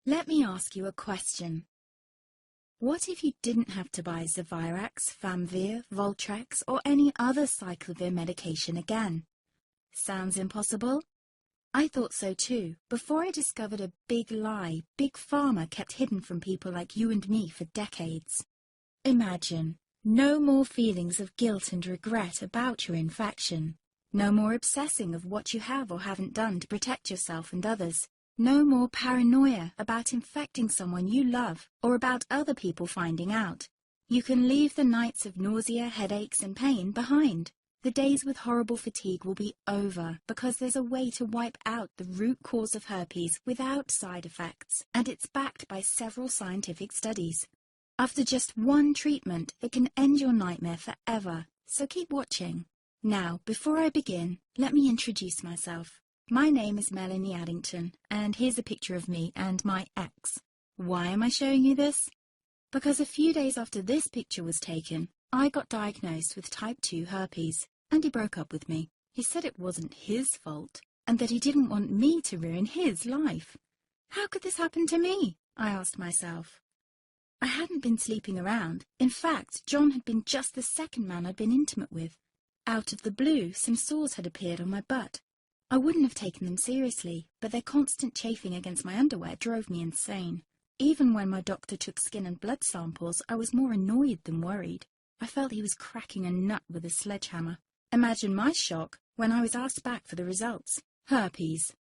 Let me ask you a question. What if you didn't have to buy Zevirax, Famvir, Voltrex, or any other cyclovir medication again? Sounds impossible? I thought so too, before I discovered a big lie Big Pharma kept hidden from people like you and me for decades. Imagine, no more feelings of guilt and regret about your infection. No more obsessing of what you have or haven't done to protect yourself and others. No more paranoia about infecting someone you love or about other people finding out. You can leave the nights of nausea, headaches, and pain behind. The days with horrible fatigue will be over because there's a way to wipe out the root cause of herpes without side effects, and it's backed by several scientific studies. After just one treatment, it can end your nightmare forever, so keep watching. Now, before I begin, let me introduce myself. My name is Melanie Addington, and here's a picture of me and my ex. Why am I showing you this? Because a few days after this picture was taken, I got diagnosed with type 2 herpes, and he broke up with me. He said it wasn't his fault, and that he didn't want me to ruin his life. How could this happen to me? I asked myself. I hadn't been sleeping around. In fact, John had been just the second man I'd been intimate with. Out of the blue, some sores had appeared on my butt. I wouldn't have taken them seriously, but their constant chafing against my underwear drove me insane. Even when my doctor took skin and blood samples, I was more annoyed than worried. I felt he was cracking a nut with a sledgehammer. Imagine my shock when I was asked back for the results. Herpes.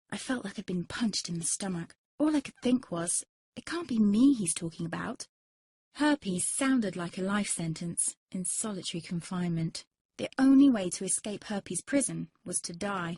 I felt like I'd been punched in the stomach. All I could think was, it can't be me he's talking about. Herpes sounded like a life sentence in solitary confinement. The only way to escape herpes prison was to die.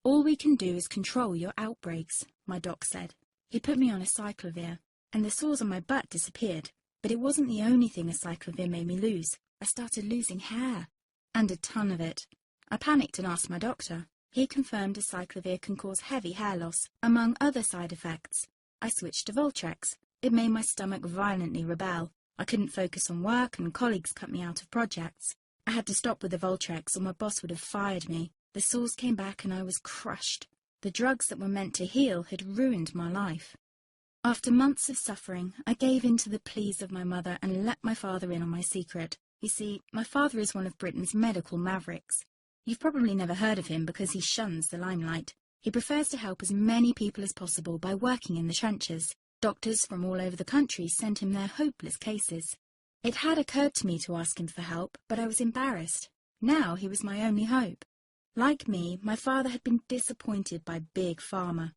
All we can do is control your outbreaks, my doc said. He put me on a cyclovir, and the sores on my butt disappeared. But it wasn't the only thing a cyclovir made me lose. I started losing hair, and a ton of it. I panicked and asked my doctor. He confirmed a cyclovir can cause heavy hair loss, among other side effects. I switched to Voltrex. It made my stomach violently rebel. I couldn't focus on work, and colleagues cut me out of projects. I had to stop with the Voltrex, or my boss would have fired me. The sores came back and I was crushed. The drugs that were meant to heal had ruined my life. After months of suffering, I gave in to the pleas of my mother and let my father in on my secret. You see, my father is one of Britain's medical mavericks. You've probably never heard of him because he shuns the limelight. He prefers to help as many people as possible by working in the trenches. Doctors from all over the country sent him their hopeless cases. It had occurred to me to ask him for help, but I was embarrassed. Now he was my only hope. Like me, my father had been disappointed by Big Pharma.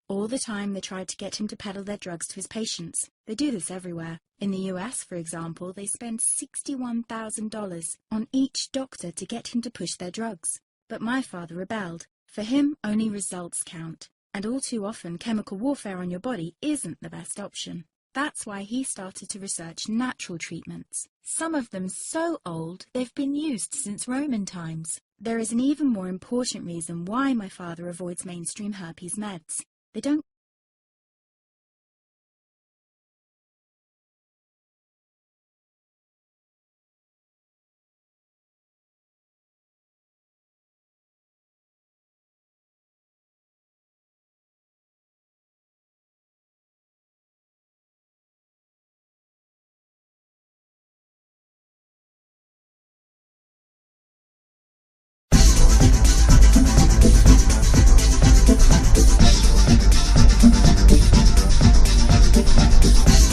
All the time they tried to get him to peddle their drugs to his patients. They do this everywhere. In the US, for example, they spend $61,000 on each doctor to get him to push their drugs. But my father rebelled. For him, only results count. And all too often, chemical warfare on your body isn't the best option. That's why he started to research natural treatments. Some of them so old, they've been used since Roman times. There is an even more important reason why my father avoids mainstream herpes meds. They don't